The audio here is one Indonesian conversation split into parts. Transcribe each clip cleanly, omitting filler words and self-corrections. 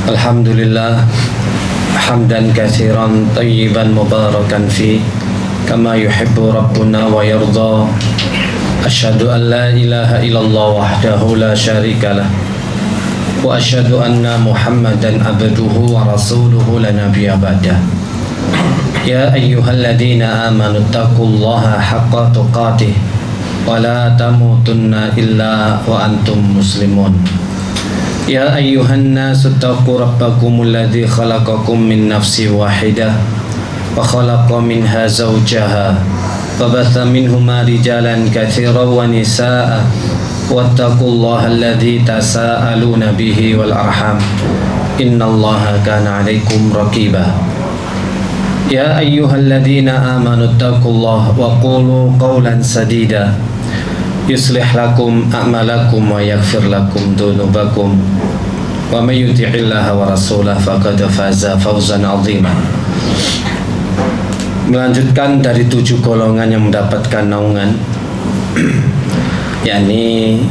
Alhamdulillah hamdan katsiran tayyiban mubarakan fi kama yuhibbu rabbuna wa yarda. Asyhadu an la ilaha illallah wahdahu la syarikalah wa asyhadu anna Muhammadan abduhu wa rasuluhu la nabiyya ba'dah. Ya ayyuhalladzina amanu taqullaha haqqa tuqatih wa la tamutunna illa wa antum muslimun. Ya ayyuhan nasu taqu rabbakumul ladzi khalaqakum min nafsin wahidah wa khalaqa minha zawjaha wa batha minhuma rijalan katsiran wa nisaa'a wattaqullaha alladzi tasaaluna bihi wal arham innallaha kana 'alaikum raqiba. Ya ayyuhalladzina amanu taqullaha wa qulu qawlan sadida yuslih lakum a'malakum wa yaghfir lakum dhunubakum wa may yuti'illaha wa rasulahu faqad faza fawzan 'azima. Melanjutkan dari 7 golongan yang mendapatkan naungan, yakni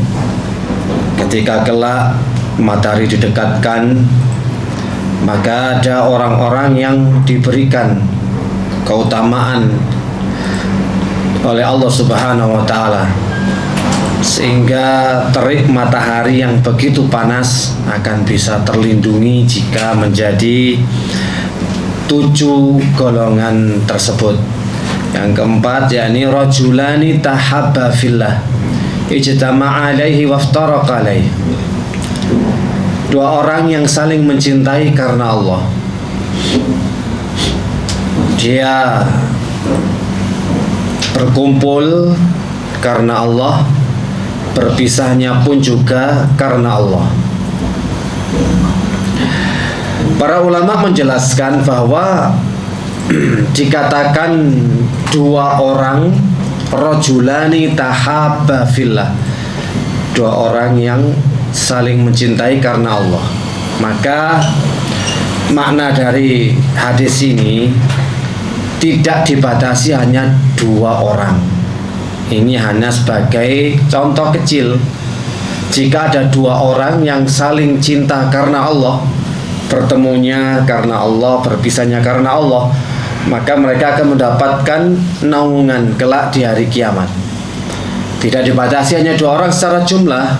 ketika kelak matahari didekatkan, maka ada orang-orang yang diberikan keutamaan oleh Allah Subhanahu wa taala, sehingga terik matahari yang begitu panas akan bisa terlindungi jika menjadi 7 golongan tersebut. Yang keempat, yakni rajulani tahabba fillah ijtama'a alaihi waftaraqa alaihi. 2 orang yang saling mencintai karena Allah. Dia berkumpul karena Allah, berpisahnya pun juga karena Allah. Para ulama menjelaskan bahwa dikatakan 2 orang rajulani tahabba fillah, 2 orang yang saling mencintai karena Allah, maka makna dari hadis ini tidak dibatasi hanya 2 orang. Ini hanya sebagai contoh kecil. Jika ada 2 orang yang saling cinta karena Allah, bertemunya karena Allah, berpisahnya karena Allah, maka mereka akan mendapatkan naungan kelak di hari kiamat. Tidak dibatasi hanya 2 orang secara jumlah,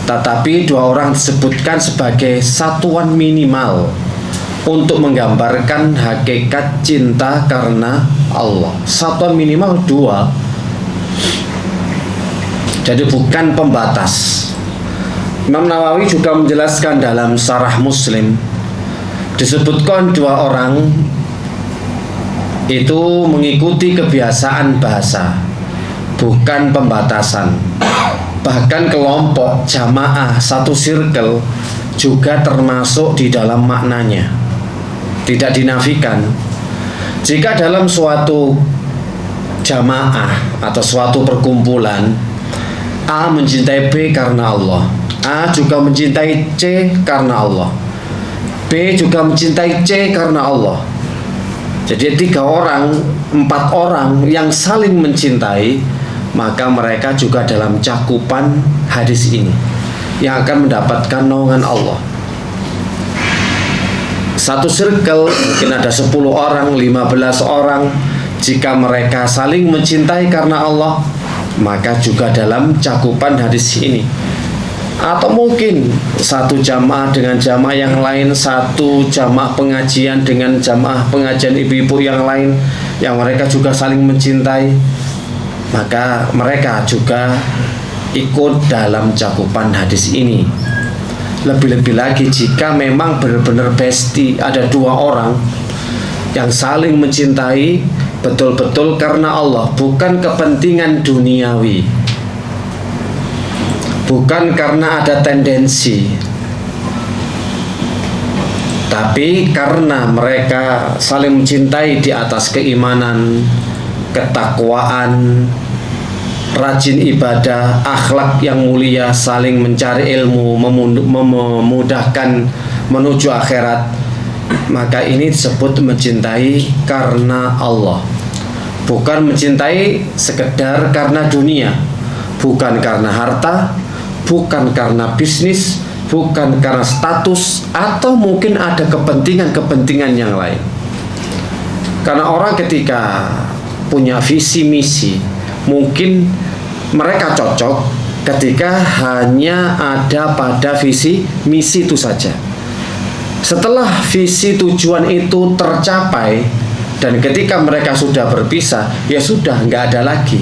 tetapi 2 orang disebutkan sebagai satuan minimal untuk menggambarkan hakikat cinta karena Allah. Satuan minimal 2. Jadi bukan pembatas. Imam Nawawi juga menjelaskan dalam Syarah Muslim, disebutkan 2 orang itu mengikuti kebiasaan bahasa, bukan pembatasan. Bahkan kelompok, jamaah, satu circle juga termasuk di dalam maknanya, tidak dinafikan. Jika dalam suatu jamaah atau suatu perkumpulan, A mencintai B karena Allah, A juga mencintai C karena Allah, B juga mencintai C karena Allah. Jadi 3 orang, 4 orang yang saling mencintai, maka mereka juga dalam cakupan hadis ini yang akan mendapatkan naungan Allah. Satu circle mungkin ada 10 orang, 15 orang. Jika mereka saling mencintai karena Allah, maka juga dalam cakupan hadis ini. Atau mungkin satu jamaah dengan jamaah yang lain, satu jamaah pengajian dengan jamaah pengajian ibu-ibu yang lain, yang mereka juga saling mencintai, maka mereka juga ikut dalam cakupan hadis ini. Lebih-lebih lagi jika memang benar-benar bestie, ada 2 orang yang saling mencintai betul-betul karena Allah, bukan kepentingan duniawi, bukan karena ada tendensi, tapi karena mereka saling mencintai di atas keimanan, ketakwaan, rajin ibadah, akhlak yang mulia, saling mencari ilmu, memudahkan menuju akhirat, maka ini disebut mencintai karena Allah, bukan mencintai sekedar karena dunia, bukan karena harta, bukan karena bisnis, bukan karena status, atau mungkin ada kepentingan-kepentingan yang lain. Karena orang ketika punya visi misi, mungkin mereka cocok ketika hanya ada pada visi misi itu saja. Setelah visi tujuan itu tercapai dan ketika mereka sudah berpisah, ya sudah nggak ada lagi.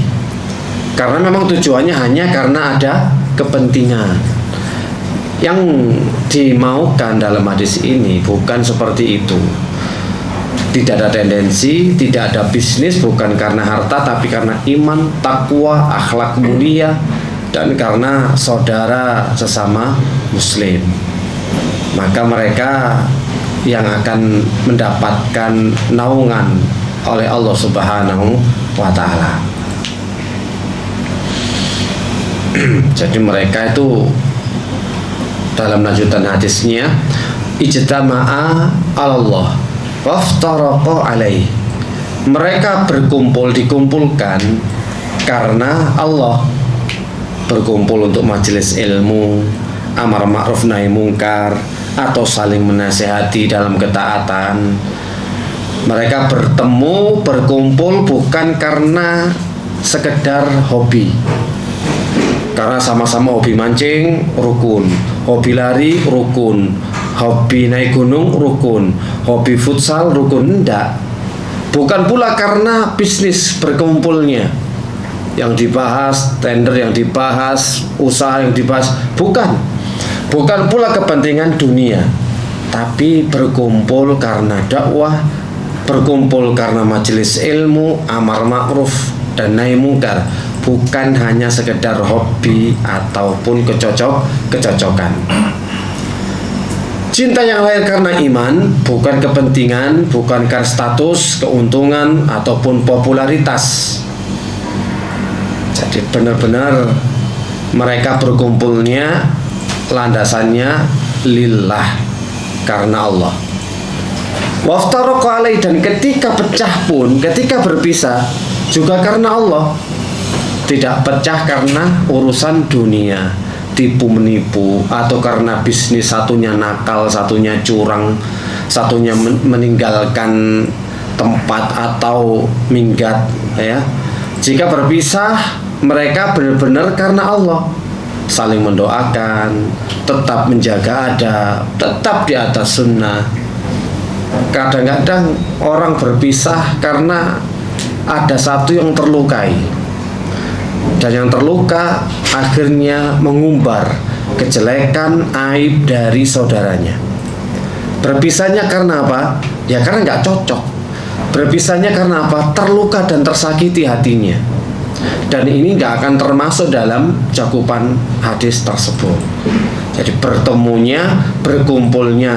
Karena memang tujuannya hanya karena ada kepentingan. Yang dimaukan dalam hadis ini bukan seperti itu. Tidak ada tendensi, tidak ada bisnis, bukan karena harta, tapi karena iman, takwa, akhlak mulia, dan karena saudara sesama muslim. Maka mereka yang akan mendapatkan naungan oleh Allah Subhanahu wa Ta'ala. Jadi mereka itu dalam lanjutan hadisnya, ijtama'a 'ala Allah waftaraqa 'alaihi. Mereka dikumpulkan karena Allah, berkumpul untuk majelis ilmu, amar ma'ruf nahi mungkar, atau saling menasihati dalam ketaatan. Mereka berkumpul bukan karena sekedar hobi. Karena sama-sama hobi mancing, rukun. Hobi lari, rukun. Hobi naik gunung, rukun. Hobi futsal, rukun. Enggak. Bukan pula karena bisnis berkumpulnya. Yang dibahas, tender yang dibahas, usaha yang dibahas. Bukan pula kepentingan dunia, tapi berkumpul karena dakwah, berkumpul karena majelis ilmu, amar ma'ruf dan nahi mungkar, bukan hanya sekedar hobi ataupun kecocokan. Cinta yang lahir karena iman, bukan kepentingan, bukan karena status, keuntungan ataupun popularitas. Jadi benar-benar mereka berkumpulnya landasannya lillah, karena Allah. Waftaraqa alaihi, dan ketika pecah pun, ketika berpisah juga karena Allah. Tidak pecah karena urusan dunia, tipu menipu, atau karena bisnis, satunya nakal, satunya curang, satunya meninggalkan tempat atau minggat, ya. Jika berpisah, mereka benar-benar karena Allah. Saling mendoakan, tetap menjaga adab, tetap di atas sunnah. Kadang-kadang orang berpisah karena ada satu yang terlukai, dan yang terluka akhirnya mengumbar kejelekan, aib dari saudaranya. Berpisahnya karena apa? Ya karena nggak cocok. Berpisahnya karena apa? Terluka dan tersakiti hatinya. Dan ini nggak akan termasuk dalam cakupan hadis tersebut. Jadi berkumpulnya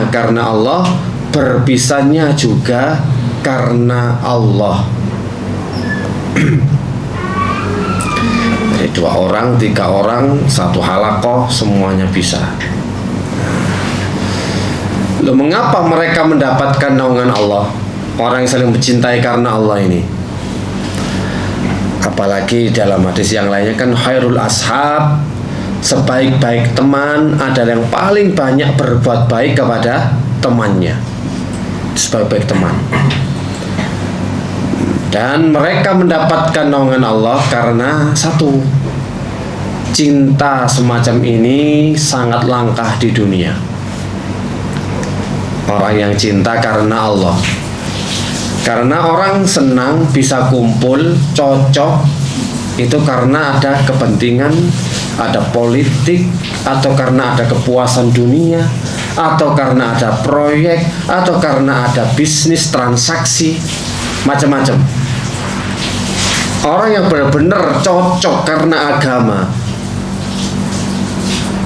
karena Allah, berpisahnya juga karena Allah. Jadi 2 orang, 3 orang, 1 halaqah, semuanya bisa. Loh, mengapa mereka mendapatkan naungan Allah? Orang yang saling mencintai karena Allah ini. Apalagi dalam hadis yang lainnya kan, khairul ashab, sebaik-baik teman adalah yang paling banyak berbuat baik kepada temannya. Sebaik-baik teman. Dan mereka mendapatkan naungan Allah karena satu, cinta semacam ini sangat langka di dunia. Orang yang cinta karena Allah. Karena orang senang bisa kumpul, cocok, itu karena ada kepentingan, ada politik, atau karena ada kepuasan dunia, atau karena ada proyek, atau karena ada bisnis, transaksi, macam-macam. Orang yang benar-benar cocok karena agama,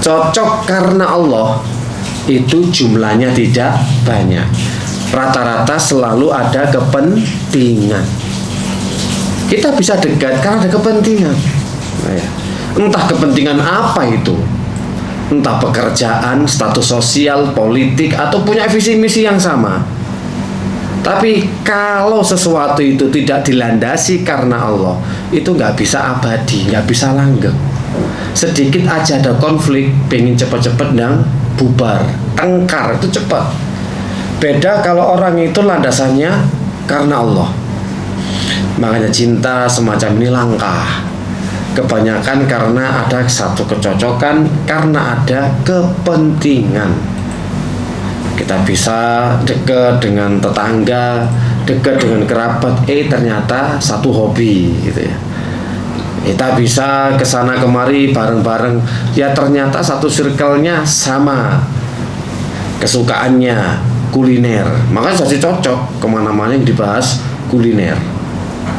cocok karena Allah, itu jumlahnya tidak banyak. Rata-rata selalu ada kepentingan. Kita bisa dekat karena ada kepentingan. Entah kepentingan apa itu, entah pekerjaan, status sosial, politik, atau punya visi misi yang sama. Tapi kalau sesuatu itu tidak dilandasi karena Allah, itu nggak bisa abadi, nggak bisa langgeng. Sedikit aja ada konflik, pengen cepet-cepet dan bubar, tengkar, itu cepat. Beda kalau orang itu landasannya karena Allah. Makanya cinta semacam ini langka. Kebanyakan karena ada satu kecocokan, karena ada kepentingan. Kita bisa dekat dengan tetangga, dekat dengan kerabat, ternyata satu hobi gitu ya. Kita bisa kesana kemari bareng-bareng, ya ternyata satu circle-nya sama, kesukaannya kuliner, maka jadi cocok kemana-mana yang dibahas kuliner.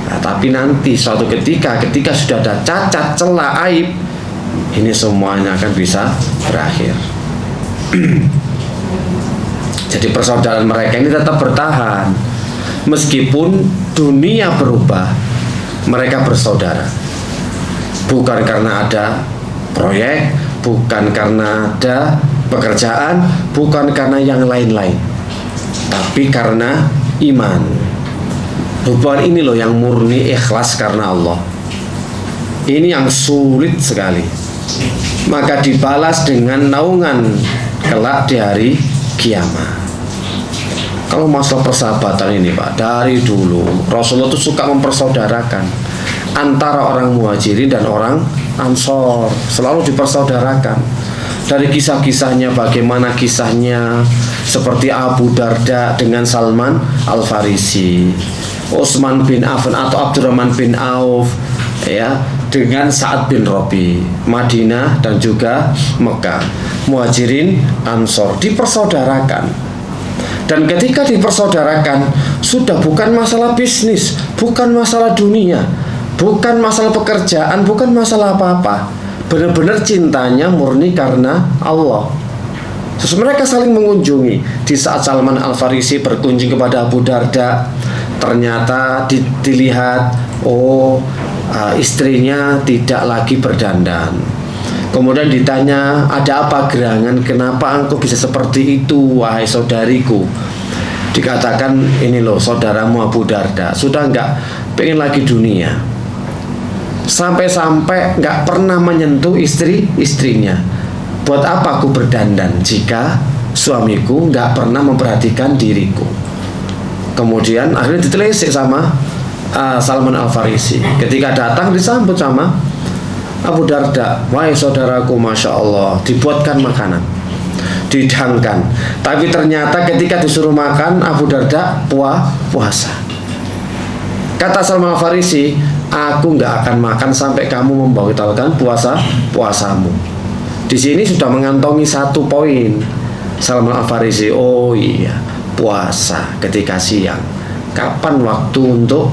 Nah, tapi nanti suatu ketika sudah ada cacat, celah, aib, ini semuanya akan bisa berakhir. Jadi persaudaraan mereka ini tetap bertahan meskipun dunia berubah, mereka bersaudara. Bukan karena ada proyek, bukan karena ada pekerjaan, bukan karena yang lain-lain, tapi karena iman. Hubungan ini loh yang murni ikhlas karena Allah. Ini yang sulit sekali. Maka dibalas dengan naungan kelak di hari kiamat. Kalau masalah persahabatan ini Pak, dari dulu Rasulullah itu suka mempersaudarakan antara orang muhajirin dan orang ansor, selalu dipersaudarakan. Dari kisah-kisahnya, bagaimana kisahnya seperti Abu Darda dengan Salman Al-Farisi, Utsman bin Affan atau Abdurrahman bin Auf ya, dengan Sa'ad bin Rabi, Madinah dan juga Mekah. Muhajirin, ansor dipersaudarakan. Dan ketika dipersaudarakan, sudah bukan masalah bisnis, bukan masalah dunia, bukan masalah pekerjaan, bukan masalah apa-apa. Benar-benar cintanya murni karena Allah. Terus mereka saling mengunjungi. Di saat Salman Al-Farisi berkunjung kepada Abu Darda, ternyata dilihat, istrinya tidak lagi berdandan. Kemudian ditanya, ada apa gerangan, kenapa engkau bisa seperti itu wahai saudariku? Dikatakan, ini loh saudaramu Abu Darda sudah enggak pengen lagi dunia, sampai-sampai enggak pernah menyentuh istrinya. Buat apa aku berdandan jika suamiku enggak pernah memperhatikan diriku? Kemudian akhirnya ditelisik sama Salman Al-Farisi. Ketika datang disambut sama Abu Darda, wahai saudaraku, masya Allah, dibuatkan makanan, dihidangkan. Tapi ternyata ketika disuruh makan, Abu Darda puasa. Kata Salman Al-Farisi, aku nggak akan makan sampai kamu membatalkan puasamu. Di sini sudah mengantongi satu poin. Salman Al-Farisi, oh iya, puasa ketika siang. Kapan waktu untuk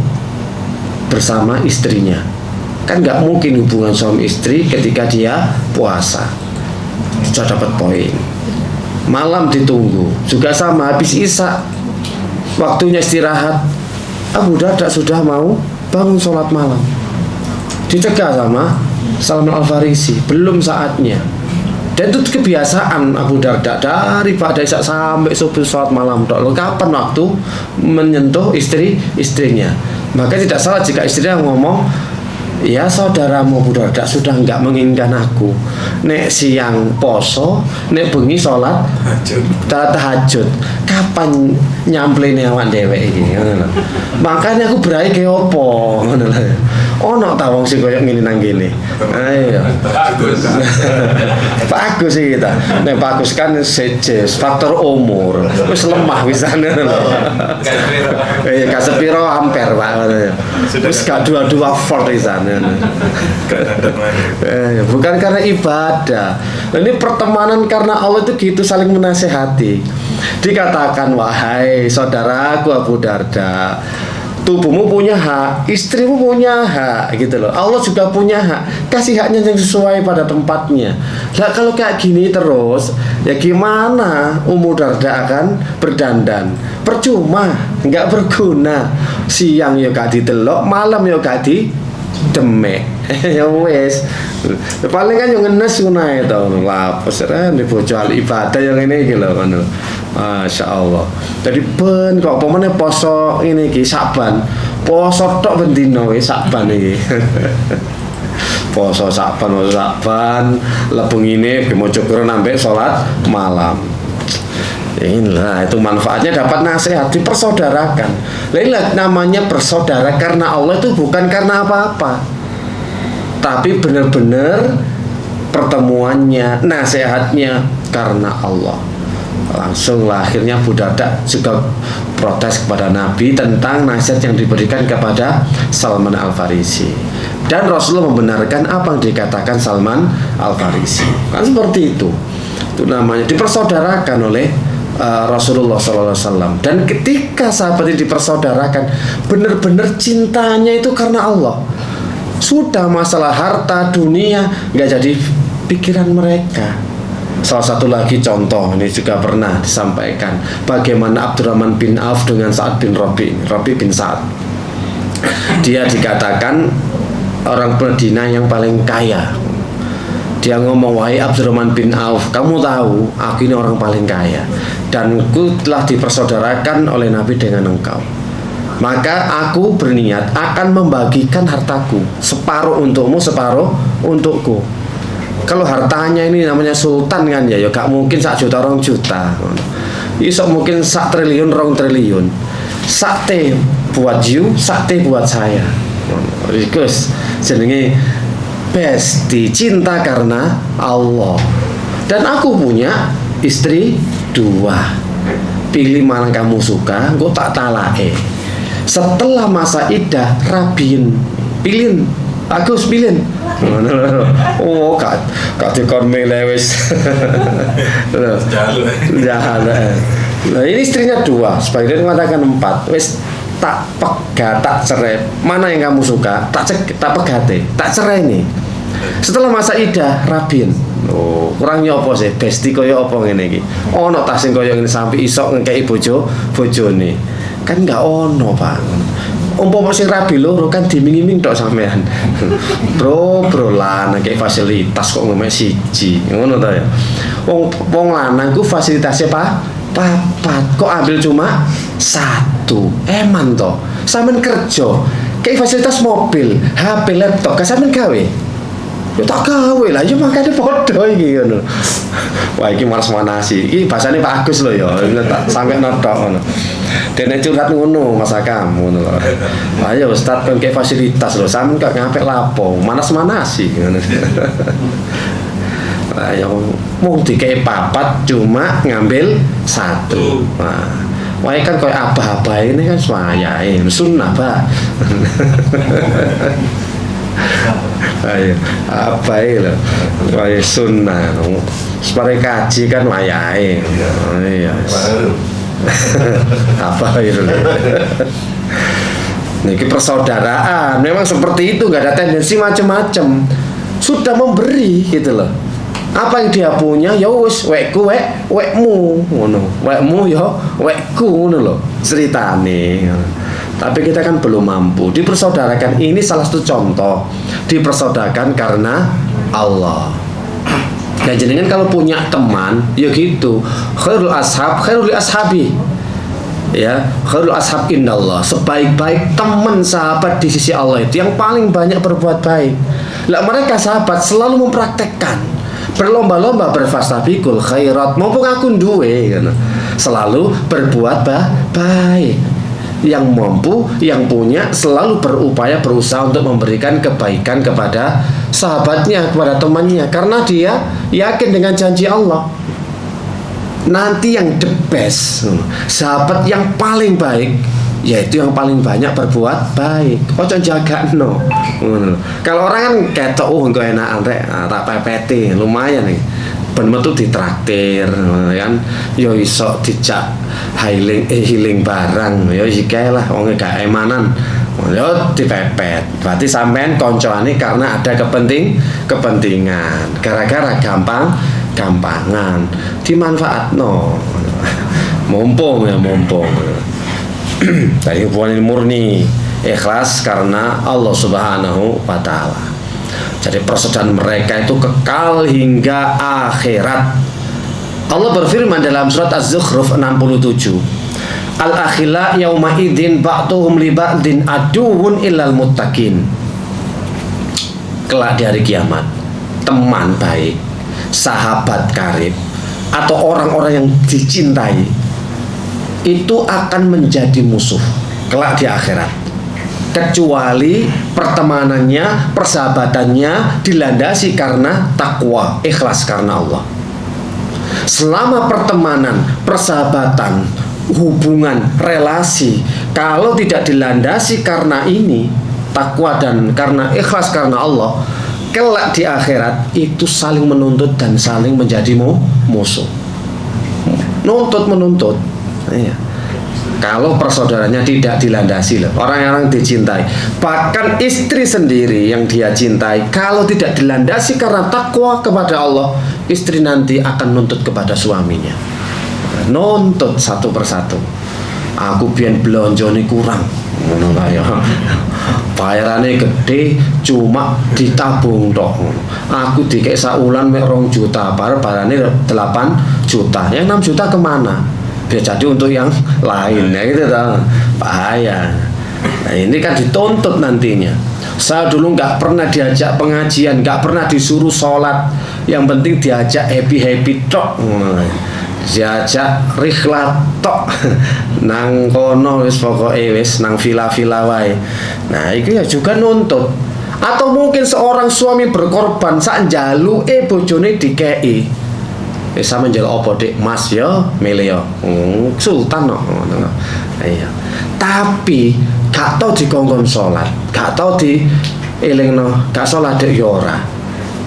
bersama istrinya? Kan nggak mungkin hubungan suami istri ketika dia puasa. Sudah dapat poin. Malam ditunggu, juga sama, habis isya, waktunya istirahat, Abu Darda sudah mau bangun sholat malam. Dicegah sama Salman Al-Farisi, belum saatnya. Dan itu kebiasaan Abu Darda daripada isya sampai subuh sholat malam. Kapan waktu menyentuh istrinya? Maka tidak salah jika istrinya ngomong, ya saudaramu Abu Darda sudah enggak menginginkan aku. Nek siang poso, nek bengi sholat tahajud. Kapan nyamplene awak dhewek iki? Ngono lho. Makanya aku berai ke opo? Ngono lho. Ono ta wong sing koyo ngene nang kene. Ayo. Bagus sih kita. Nek bagus kan sejes, faktor umur. Wis lemah wisan lho. Kasepiro ampere Pak. Wis gak dua-dua volt wisan. Bukan karena ibadah. Ini pertemanan karena Allah itu gitu, saling menasehati. Dikatakan, wahai saudaraku Abu Darda, tubuhmu punya hak, istrimu punya hak, gitu loh. Allah juga punya hak, kasih haknya yang sesuai pada tempatnya. Nah kalau kayak gini terus, ya gimana Ummu Darda akan berdandan? Percuma, nggak berguna. Siang ya gak ditelok, malam ya gak demek. Ya wes, paling kan yang ngenes kunae to, lapes kan di bojo al ibadah yang ini iki lho kan. Masya Allah. Jadi ben kok pemene poso ini iki Saban. Poso tok bendino iki Saban iki. poso Saban lebeng ini maca Quran sampai salat malam. Inilah itu manfaatnya dapat nasihat, dipersaudarakan. Inilah namanya bersaudara karena Allah, itu bukan karena apa-apa, tapi benar-benar pertemuannya, nasihatnya karena Allah. Langsung akhirnya Budarda juga protes kepada Nabi tentang nasihat yang diberikan kepada Salman Al-Farisi, dan Rasulullah membenarkan apa yang dikatakan Salman Al-Farisi. Kan seperti itu namanya dipersaudarakan oleh Rasulullah SAW. Dan ketika sahabat ini dipersaudarakan, benar-benar cintanya itu karena Allah. Sudah masalah harta dunia nggak jadi pikiran mereka. Salah satu lagi contoh, ini juga pernah disampaikan, bagaimana Abdurrahman bin Auf dengan Sa'ad bin Rabi bin Sa'ad. Dia dikatakan orang Madinah yang paling kaya. Dia ngomong, wahai Abdurrahman bin Auf, kamu tahu aku ini orang paling kaya, dan aku telah dipersaudarakan oleh Nabi dengan engkau. Maka aku berniat akan membagikan hartaku, separuh untukmu, separuh untukku. Kalau hartanya ini namanya sultan kan ya gak mungkin 1 juta 2 juta. Iso mungkin 1 triliun 2 triliun. Sakte buat you, sakte buat saya. Gus jenenge besti, cinta karena Allah. Dan aku punya istri 2. Pilih mana kamu suka, engko tak talake. Setelah masa iddah rabiin, pilih Agus pilih. Oh, kak dikon milih wis. Jalan. Nah, ini istrinya 2, sebagian mengatakan 4. Wis tak pegat, tak cerai. Mana yang kamu suka? Tak pegate, tak cerai nih. Setelah masa iddah rabin. Oh, kurang nyopo sih, besti koyo apa ngene iki. Ono tas sing koyo ngene sampai iso ngekeki bojone. Kan enggak ono, Pak. Umpama sing rabi loro kan diming-iming tok sampean. Bro lan kayak fasilitas kok ngomong siji. Ngono ta ya. Wong lanang ku fasilitasnya papat. Kok ambil cuma 1. Eman to. Sampean kerja kayak fasilitas mobil, HP, laptop, kan sampean gawe. Ya tak gawe lah, ya makanya podo iki ngono. Wah, iki maras manasi. Iki bahasane Pak Agus lho ya. Tak sampe notok ngono. Dene curhat ngono Mas Akam ngono lho. Ayo Ustaz kan kayak fasilitas lho, sampean kok ngapik lapo, manas-manasi ngono. Ayo mung dikei 4 cuma ngambil 1. Nah, wae kan koyo abah-abah ini kan wayahe sunnah, Pak. Ayo, apa itu? Wae sunnah. Supaya kaji kan wayahe. Iya. Apa itu? Niki persaudaraan. Memang seperti itu, nggak ada tendensi macam-macam. Sudah memberi gitu loh. Apa yang dia punya ya wis wekku wekmu ngono. Wekmu ya wekku ngono loh. Ceritane. Tapi kita kan belum mampu. Dipersaudarakan ini salah satu contoh. Dipersaudarakan karena Allah. Dan jenengan kalau punya teman, ya gitu. Khairul ashab, khairul ashabi. Ya, khairul ashab indallah. Sebaik-baik teman sahabat di sisi Allah itu yang paling banyak berbuat baik. Lah mereka sahabat selalu mempraktekkan, berlomba-lomba berfastabiqul khairat, mumpung aku duwe gitu. Selalu berbuat baik. Yang mampu, yang punya selalu berupaya berusaha untuk memberikan kebaikan kepada sahabatnya, kepada temannya, karena dia yakin dengan janji Allah. Nanti yang the best, sahabat yang paling baik, yaitu yang paling banyak berbuat baik. Ojo jaga no. Kalau orang kan ketok engko enakan rek, tak pepeti lumayan nih. Ben metu ditraktir kan, yo iso dijak healing barang, yo iki lah wong gak emanan. Yo dipepet. Berarti sampean koncone karena ada kepentingan. Gara-gara gampangan dimanfaatno. Mumpung. Dari hubungan murni ikhlas karena Allah Subhanahu wa taala. Jadi persaudaraan mereka itu kekal hingga akhirat. Allah berfirman dalam surat Az-Zukhruf 67. Al-akhila yauma idzin ba'duhum li ba'din aduwwun illal muttaqin. kelak di hari kiamat, teman baik, sahabat karib, atau orang-orang yang dicintai itu akan menjadi musuh kelak di akhirat, kecuali pertemanannya, persahabatannya dilandasi karena takwa, ikhlas karena Allah. Selama pertemanan, persahabatan, hubungan, relasi kalau tidak dilandasi karena ini takwa dan karena ikhlas karena Allah, kelak di akhirat itu saling menuntut dan saling menjadi musuh. Nuntut menuntut. Iya. Kalau persaudaranya tidak dilandasi loh, orang-orang dicintai, bahkan istri sendiri yang dia cintai, kalau tidak dilandasi karena takwa kepada Allah, istri nanti akan nuntut kepada suaminya, nuntut satu persatu. Aku biyen blonjo ni kurang, ngono ya. Bayarane gede cuma ditabung tok. Aku dikek saulan mek 2 juta, barane 8 juta. Yang 6 juta kemana? Biar jadi untuk yang lain ya gitu toh. Bahaya. Nah, ini kan dituntut nantinya. Saya dulu nggak pernah diajak pengajian, nggak pernah disuruh sholat. Yang penting diajak happy tok. Diajak rihlat tok. Nang kono wis pokoke wis nang villa-villa wae. Nah, itu ya juga nuntut. Atau mungkin seorang suami berkorban sak njaluke bojone dikei. Sama njaluk apa dik? Mas ya, milih ya. Sultan no. Iya. Tapi gak tau dikongkon sholat, gak tau di elingno, gak sholat dek ya ora.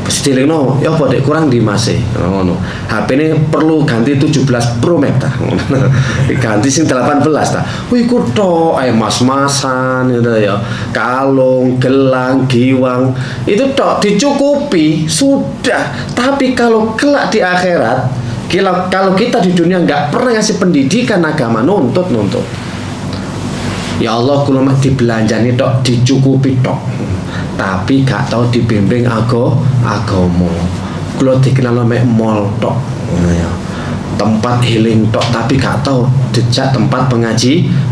Sedilingno, ya apa dek kurang di masih. Ngono. HP ini perlu ganti 17 Pro Max ta. Ganti sing 18 ta. Wih kuto ae mas-masan gitu ya. Kalung, gelang, giwang itu tok dicukupi sudah. Tapi kalau kelak di akhirat, kalau kita di dunia nggak pernah ngasih pendidikan agama, nuntut. Ya Allah, kalau mak dibelanjani tok dicukupi tok. Tapi gak tahu dibimbing agama. Kalau dikenal mek mall tok, ya. Tempat healing tok, tapi gak tahu dijak tempat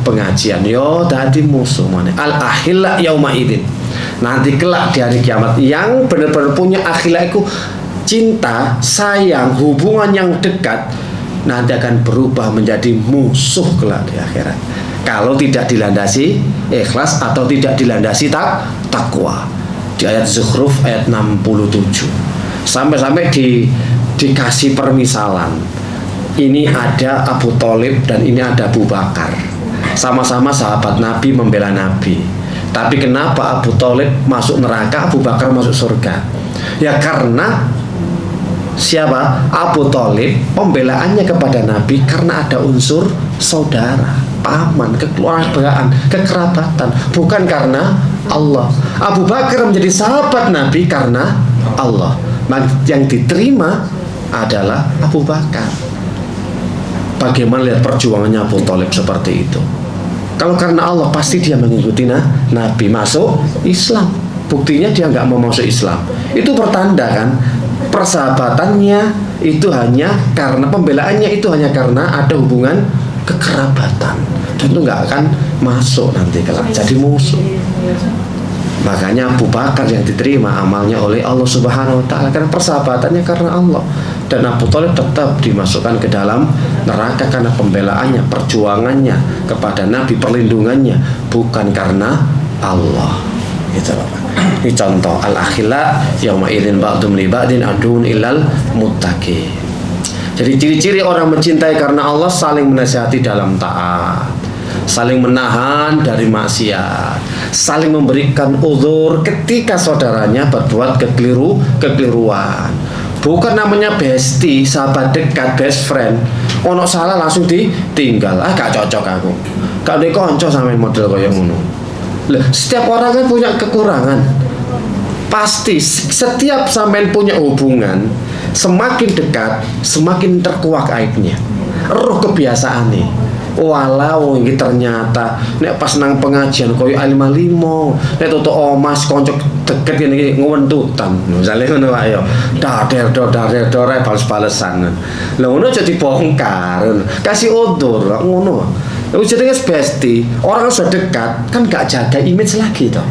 pengajian. Yo tadi musuh mana? Al akhila yauma idzin. Nanti kelak di hari kiamat yang benar-benar punya akhila itu cinta, sayang, hubungan yang dekat nanti akan berubah menjadi musuh kelak di akhirat. Kalau tidak dilandasi ikhlas atau tidak dilandasi takwa. Di ayat Zukhruf ayat 67 sampai dikasih permisalan. Ini ada Abu Thalib dan ini ada Abu Bakar. Sama-sama sahabat Nabi, membela Nabi. Tapi kenapa Abu Thalib masuk neraka, Abu Bakar masuk surga? Ya karena siapa? Abu Thalib pembelaannya kepada Nabi karena ada unsur saudara, paman, kekeluargaan, kekerabatan, bukan karena Allah. Abu Bakar menjadi sahabat Nabi karena Allah. Yang diterima adalah Abu Bakar. Bagaimana lihat perjuangannya Abu Thalib seperti itu? Kalau karena Allah pasti dia mengikuti Nabi, masuk Islam. Buktinya dia nggak mau masuk Islam. Itu pertanda kan persahabatannya itu hanya karena pembelaannya itu hanya karena ada hubungan kekerabatan. Dan itu nggak akan masuk nanti kelak jadi musuh. Makanya Abu Bakar yang diterima amalnya oleh Allah Subhanahu wa taala karena persahabatannya karena Allah. Dan Abu Thalib tetap dimasukkan ke dalam neraka karena pembelaannya, perjuangannya kepada Nabi, perlindungannya bukan karena Allah. Gitu loh. Ini contoh al-akhila yauma idzin ba'dhum li ba'din adun ilal muttaqin. Jadi ciri-ciri orang mencintai karena Allah saling menasihati dalam taat, saling menahan dari maksiat, saling memberikan uzur ketika saudaranya berbuat kekeliruan. Bukan namanya bestie, sahabat dekat, best friend. Ono salah langsung ditinggal. Gak cocok aku. Gak ada konco sama model kayak ngono. Setiap orang kan punya kekurangan. Pasti setiap sampean punya hubungan, semakin dekat, semakin terkuak aibnya. Roh kebiasaan nih. Walau ini ternyata nek pas nang pengajian koyo alim limo, nek tutuk omas konco deket ini ngewentutan. Misalnya ngono wae yo. Dader bales-balesan. Lah ngono jadi bongkar. Kasih odor ngono. jenenge bestie, orang sudah dekat kan gak jaga image lagi toh.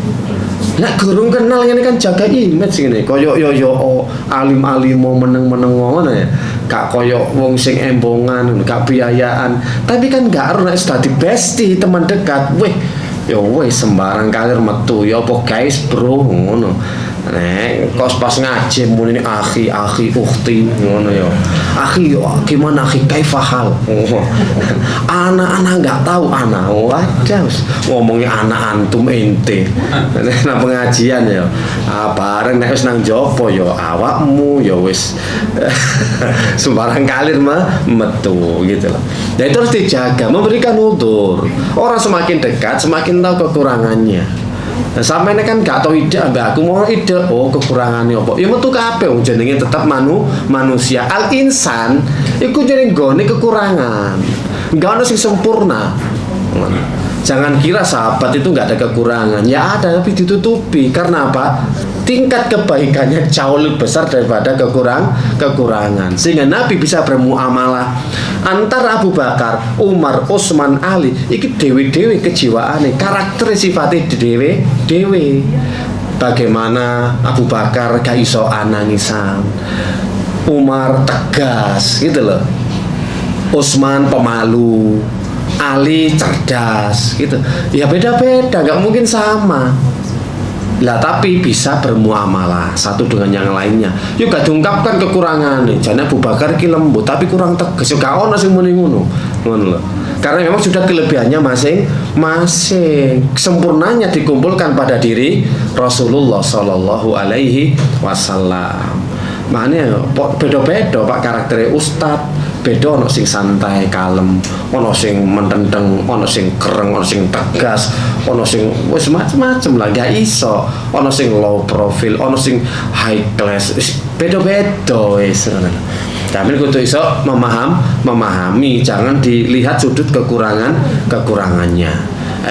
Nek gurung kenal ngene kan jaga image ngene. Kaya yo alim-alim meneng-meneng ngono ya. Gak kaya wong sing embongan, gak biayaan. Tapi kan gak ero nek dadi bestie teman dekat. Weh, yo weh sembarang kalir metu. Ya apa guys, bro ngono. Nek kos pas ngaji muni akhi ukhti ngono ya. Akhi gimana akhi kaifahal. Anak-anak enggak tahu anak. Waduh, ngomongnya anak antum ente. Nah pengajian ya. Bareng nek wis nang jopo ya awakmu ya wis sembarang kalir mah metu gitu loh. Nah itu harus dijaga, memberikan udzur. Orang semakin dekat semakin tahu kekurangannya. Nah, sampai ini kan gak tau ide, aku mau ide, kekurangannya apa? Ya metu kabeh wong jenenge tetap manusia. Al insan iku jenenge nggone kekurangan. Enggak ono sing sempurna. Jangan kira sahabat itu nggak ada kekurangan. Ya ada tapi ditutupi. Karena apa? Tingkat kebaikannya jauh lebih besar daripada kekurangan. Sehingga Nabi bisa bermuamalah antara Abu Bakar, Umar, Utsman, Ali. Iki dewe-dewe kejiwaane, karakter sifatnya dewe-dewe. Bagaimana Abu Bakar gak iso anangisan, Umar tegas gitu loh, Utsman pemalu, Ali cerdas gitu. Ya beda-beda, nggak mungkin sama. Lah tapi bisa bermuamalah satu dengan yang lainnya. Yuk gak diungkapkan kekurangan nih. Jane Abu Bakar ki lembut tapi kurang tegas. Yo gak ono sing muni ngono. Ngono lho. Karena memang sudah kelebihannya masing-masing. Sempurnanya dikumpulkan pada diri Rasulullah Shallallahu Alaihi Wasallam. Makanya beda-beda Pak karakternya Ustadz. Beda ono sing santai kalem, ono sing mentendeng, ono sing kereng, ono sing tegas, ono sing wis macam-macam lah gak iso. Ono sing low profile, ono sing high class. Beda-beda wis. Tapi kudu iso memahami, jangan dilihat sudut kekurangannya.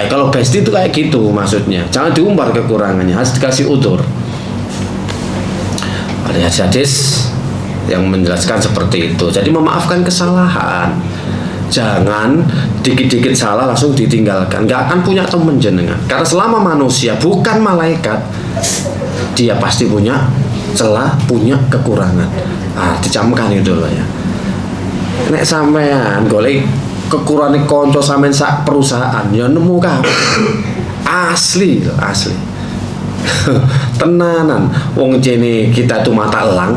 Kalau bestie itu kayak gitu maksudnya. Jangan diumbar kekurangannya, harus dikasih udzur. Ada hadis yang menjelaskan seperti itu. Jadi memaafkan kesalahan. Jangan dikit-dikit salah langsung ditinggalkan. Gak akan punya temen jenengan. Karena selama manusia bukan malaikat, dia pasti punya celah, punya kekurangan. Dicamkan itu loh ya. Nek sampean golek kekurangan konco sampean sak perusahaan, ya nemu kabeh. Asli. Tenanan. Wong jene kita tuh mata elang.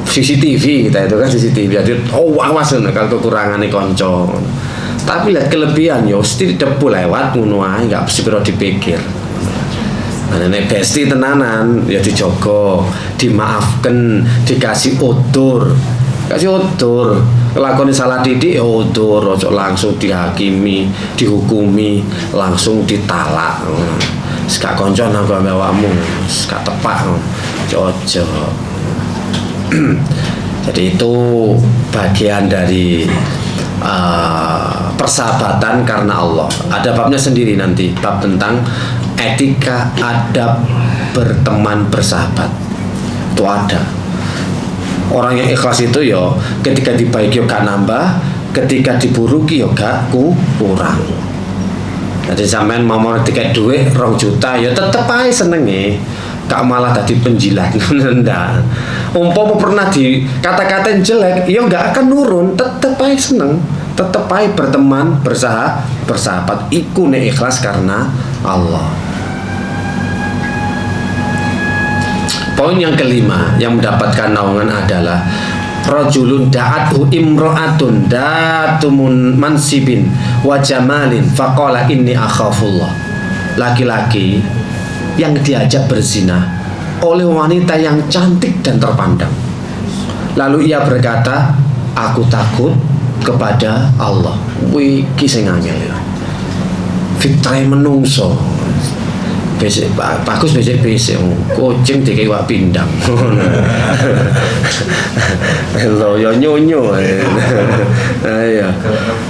CCTV kita itu kan CCTV, jadi awas kalau kekurangannya konco. Tapi lihat kelebihan yo mesti depu lewat ngono ae, enggak perlu dipikir. Nek bestie tenanan ya dijogo, dimaafkan, dikasih udzur. Kasih udzur. Lakoni salah didik ya udzur, ojo langsung dihakimi, dihukumi, langsung ditalak. Gak konco nang awakmu, gak tepak. Ojo. Jadi itu bagian dari persahabatan karena Allah. Ada babnya sendiri nanti, bab tentang etika adab berteman bersahabat. Itu ada. Orang yang ikhlas itu yo ketika dibaiki yo gak nambah, ketika diburuki yo gak kurang. Jadi sampean mau tiket duit 2 juta ya tetep aja senenge. Gak malah tadi penjilat. Ndak. Umpama pernah di kata-katain jelek, ya gak akan nurun, tetep aja seneng. Tetep aja berteman, bersahabat. Iku nek ikhlas karena Allah. Poin yang kelima yang mendapatkan naungan adalah rajulun da'athu imra'atun datumun mansibin wa jamalin faqala inni akhafullah. Laki-laki yang diajak berzina oleh wanita yang cantik dan terpandang. Lalu ia berkata, aku takut kepada Allah. Wih, kisah ngangel ya. Fitrah menungso. Besek bagus besek kucing dikewak pindang. Lo yo nyonyo. Ayo.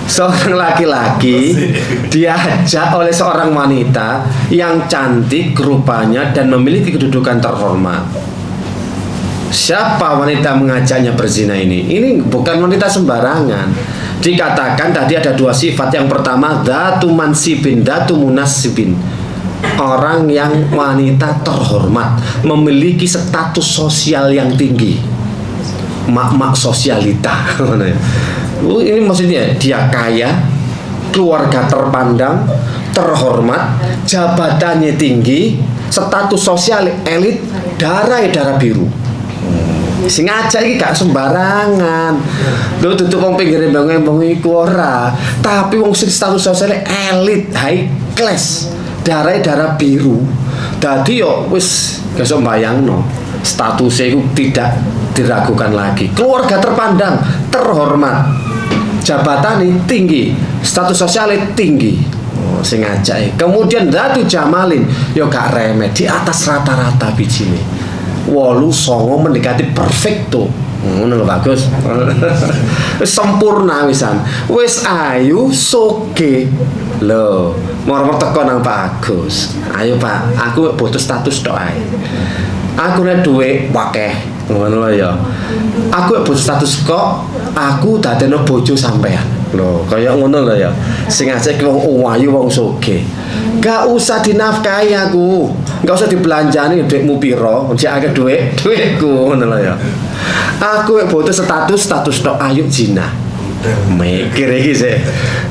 Seorang laki-laki diajak oleh seorang wanita yang cantik rupanya dan memiliki kedudukan terhormat. Siapa wanita mengajaknya berzina ini? Ini bukan wanita sembarangan. Dikatakan tadi ada dua sifat. Yang pertama dzatu mansibin, dzatu munasibin. Orang yang wanita terhormat, memiliki status sosial yang tinggi, mak-mak sosialita. Ini maksudnya dia kaya, keluarga terpandang, terhormat, jabatannya tinggi, status sosial elit, darah biru. Sing aja iki gak sembarangan. Lho tutup wong pinggire mbang-mbang iku ora, tapi wong sing status sosial elit, high class, darah biru. Dadi yo wis gak iso mbayangno. Statusnya itu tidak diragukan lagi. Keluarga terpandang, terhormat, jabatan tinggi, status sosialnya tinggi. Sing aja. Kemudian dzatu jamalin, yo gak remeh, di atas rata-rata bijine. 8-9 mendekati perfecto. Ngono lho bagus. Sempurna wisan. Wis ayu soge. Lho, moro-moro teko nang Pak Agus. Ayo Pak, aku butuh status tok ae. Aku nek duwe akeh. Ngono lho ya. Aku butuh status kok, aku dadekno bojo sampean. Lho, kaya ngono lho ya. Sing ajek wong ayu wong soge. Gak usah dinafkahi aku. Gak usah dibelanjani duitmu piro, njek akeh duitku ngono lho ya. Aku butuh status tok ayu zina. Mikir iki sih.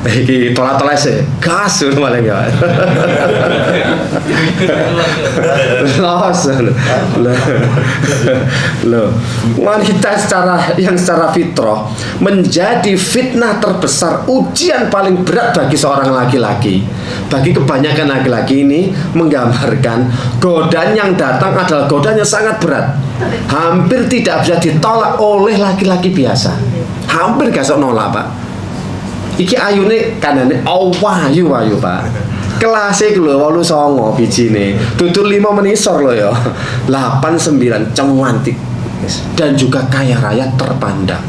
Iki tolak-tolak sih. Kasur malah ya. Loh. Wanita secara fitrah menjadi fitnah terbesar, ujian paling berat bagi seorang laki-laki. Bagi kebanyakan laki-laki ini menggambarkan godaan yang datang adalah godaan yang sangat berat. Hampir tidak bisa ditolak oleh laki-laki biasa. Hampir gak sok nolak Pak. Iki ayune kanane ayu Pak. Kelasé lho 8-9 bijine. Dudu 5 menisor lho ya. 8-9 cantik. Dan juga kaya raya terpandang.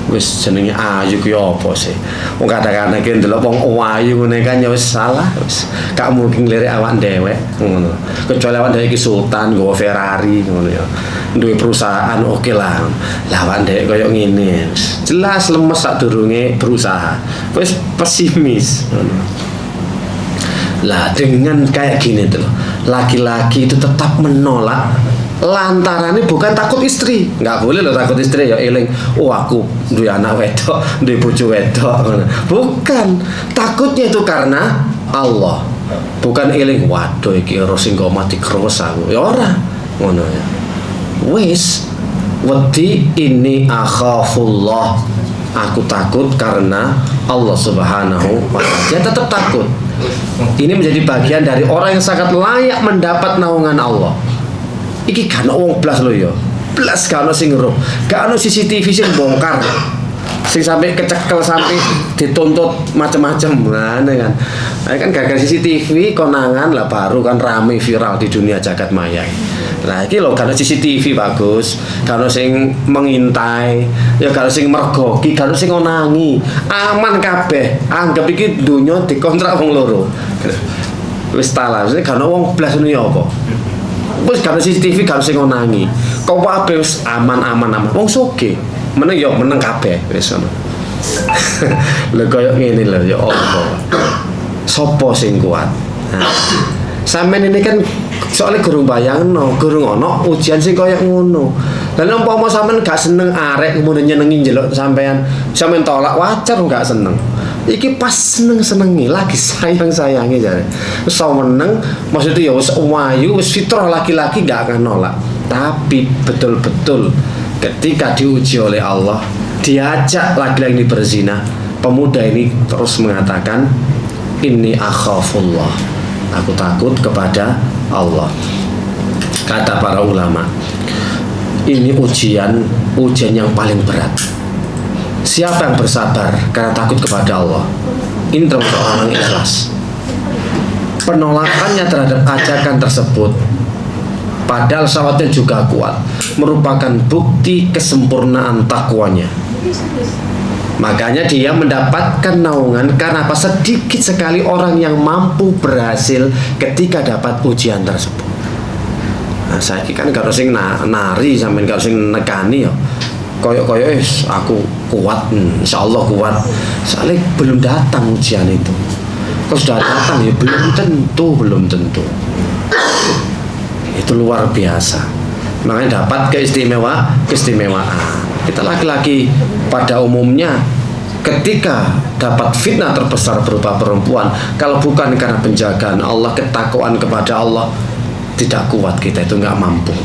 Wis jenenge ayu ki apa sih? Wong kadang-kadang ki ndelok wong ayu ngene kan ya wis salah wis. Gak mungkin lirik awak dhewek ngono. Kecuali awak dhewek ki sultan nggawa Ferrari ngono ya. Duwe perusahaan oke lah. Lah awak dhewek koyo ngene. Jelas lemes sadurunge berusaha. Wis pesimis ngono. Lah dengan kayak gini tuh, laki-laki itu tetap menolak lantarannya bukan takut istri. Nggak boleh loh takut istri ya eling. Oh aku duwe anak wedok, duwe bojo wedok. Bukan, takutnya itu karena Allah. Bukan eling waduh iki ora sing mati keros aku. Ya ora ngono ya. Wis wedi ini akhafullah. Aku takut karena Allah Subhanahu wa ta'ala. Dia tetap takut. Ini menjadi bagian dari orang yang sangat layak mendapat naungan Allah. Iki kan wong blas lho ya. Blas kan sing ngeruh. Gak ono CCTV sing bongkar. Sing sampai kecekel sampai dituntut macam-macam kan. Nah, kan gagal CCTV konangan lah baru kan rame viral di dunia jagat maya. Nah, iki lho kan CCTV bagus. Kalau sing mengintai, ya kalau sing mergoki, kalau sing ngonangi, aman kabeh. Anggap iki donya dikontrak wong loro. Wis talah, kan wong blas ngono ya apa? Wis kan CCTV kan sing ngonangi. Kok wae wis aman. Wong soge. Meneng yo meneng kabeh wis ngono. Lho koyo ngene lho ya apa. Sopo sing kuat? Nah, sampean ini kan soalnya gurung bayangno, gurung ono ujian sing koyo ngono. Lah nek umpama sampean gak seneng arek kemudian nyenengi njeluk sampean tolak wajar gak seneng. Iki pas seneng-senengi lagi sayang-sayangi jare. Wis meneng maksudnya ya wis wayu wis fitrah laki-laki gak akan nolak. Tapi betul-betul ketika diuji oleh Allah, diajak laki-laki ini berzina, pemuda ini terus mengatakan inni akhafullah. Aku takut kepada Allah. Kata para ulama, ini ujian yang paling berat. Siapa yang bersabar karena takut kepada Allah? Ini termasuk orang ikhlas. Penolakannya terhadap ajakan tersebut, padahal syahwatnya juga kuat, merupakan bukti kesempurnaan takwanya. Makanya dia mendapatkan naungan karena apa? Sedikit sekali orang yang mampu berhasil ketika dapat ujian tersebut. Nah, saya kan kalau sing nari sampean kalau sing nekani ya koyok aku kuat, insya Allah kuat. Soalnya belum datang ujian itu. Kalau sudah datang ya belum tentu. Itu luar biasa. Makanya dapat keistimewaan. Kita laki-laki pada umumnya ketika dapat fitnah terbesar berupa perempuan, kalau bukan karena penjagaan Allah, ketakwaan kepada Allah, tidak kuat kita itu, nggak mampu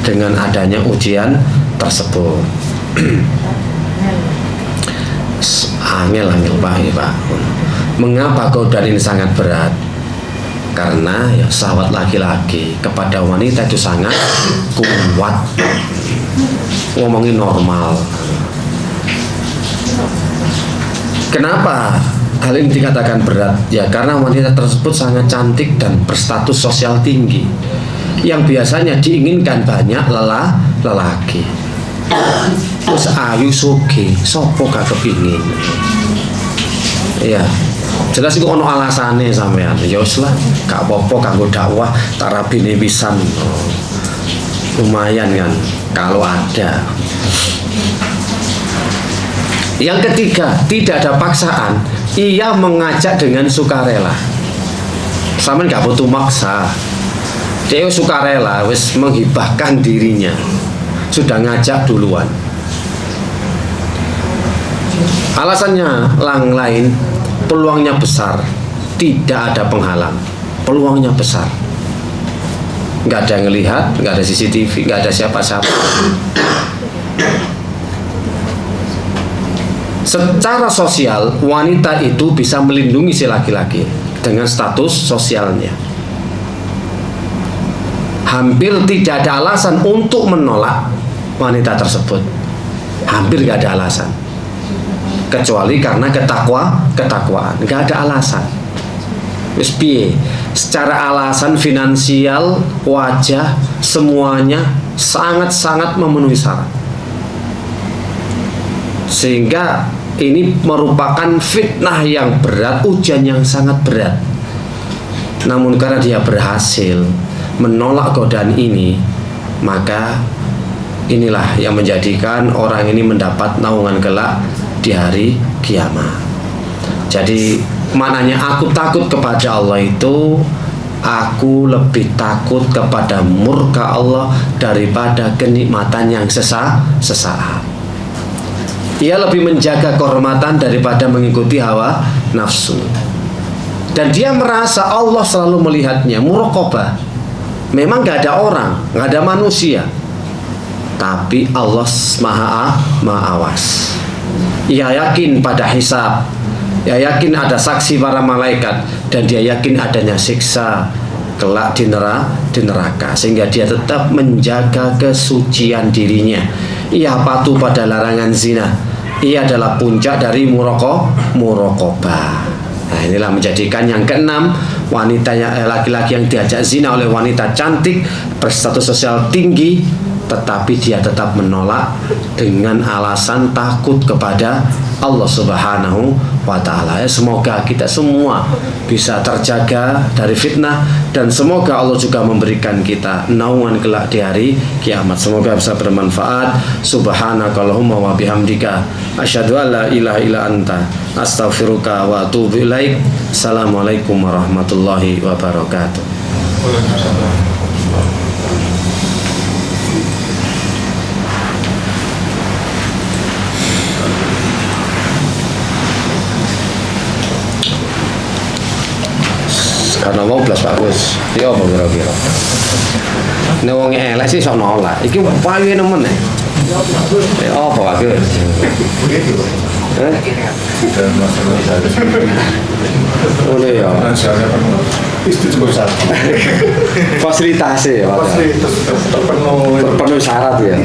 dengan adanya ujian tersebut. Angel Pak. Mengapa godaan ini sangat berat? Karena ya syahwat laki-laki kepada wanita itu sangat kuat. Ngomongin normal. Kenapa hal ini dikatakan berat? Ya karena wanita tersebut sangat cantik dan berstatus sosial tinggi, yang biasanya diinginkan banyak lelaki. Terus ayu suge, sopo gak kepingin. Iya, jelas itu ono alasane sampean. Ya wis lah, gak apa-apa kanggo dakwah tak rabine pisan. Lumayan kan kalau ada. Yang ketiga, tidak ada paksaan. Ia mengajak dengan sukarela. Sampean gak butuh maksa. Dia sukarela, wis menghibahkan dirinya. Sudah ngajak duluan. Alasannya lain, peluangnya besar, tidak ada penghalang, peluangnya besar. Nggak ada yang ngelihat, nggak ada CCTV, nggak ada siapa-siapa. Secara sosial, wanita itu bisa melindungi si laki-laki dengan status sosialnya. Hampir tidak ada alasan untuk menolak wanita tersebut. Hampir nggak ada alasan. Kecuali karena ketakwaan, nggak ada alasan. Wis piye? Secara alasan finansial, wajah, semuanya sangat-sangat memenuhi syarat. Sehingga ini merupakan fitnah yang berat, ujian yang sangat berat. Namun karena dia berhasil menolak godaan ini, maka inilah yang menjadikan orang ini mendapat naungan kelak di hari kiamat. Jadi maknanya aku takut kepada Allah itu, aku lebih takut kepada murka Allah daripada kenikmatan yang sesaat. Ia lebih menjaga kehormatan daripada mengikuti hawa nafsu. Dan dia merasa Allah selalu melihatnya, muraqabah. Memang gak ada orang, gak ada manusia, tapi Allah maha awas. Ia yakin pada hisab, ia yakin ada saksi para malaikat, dan dia yakin adanya siksa kelak di neraka, sehingga dia tetap menjaga kesucian dirinya. Ia patuh pada larangan zina. Ia adalah puncak dari muraqabah. Nah, inilah menjadikan yang keenam, wanita laki-laki yang diajak zina oleh wanita cantik berstatus sosial tinggi, tetapi dia tetap menolak dengan alasan takut kepada Allah Subhanahu wa Ta'ala. Semoga kita semua bisa terjaga dari fitnah, dan semoga Allah juga memberikan kita naungan kelak di hari kiamat. Semoga bisa bermanfaat. Subhanakallahumma wa bihamdika asyhadu an la ilaha illa anta astaghfiruka wa atubu ilaik. Assalamualaikum warahmatullahi wabarakatuh. Karena mau belas bagus, dia apa kira-kira? Nek wong elek sih sok nolak. Iki payu nemen nek. Apa bagus? Oh ya. Fasilitas ya. Fasilitas terpenuhi syarat ya.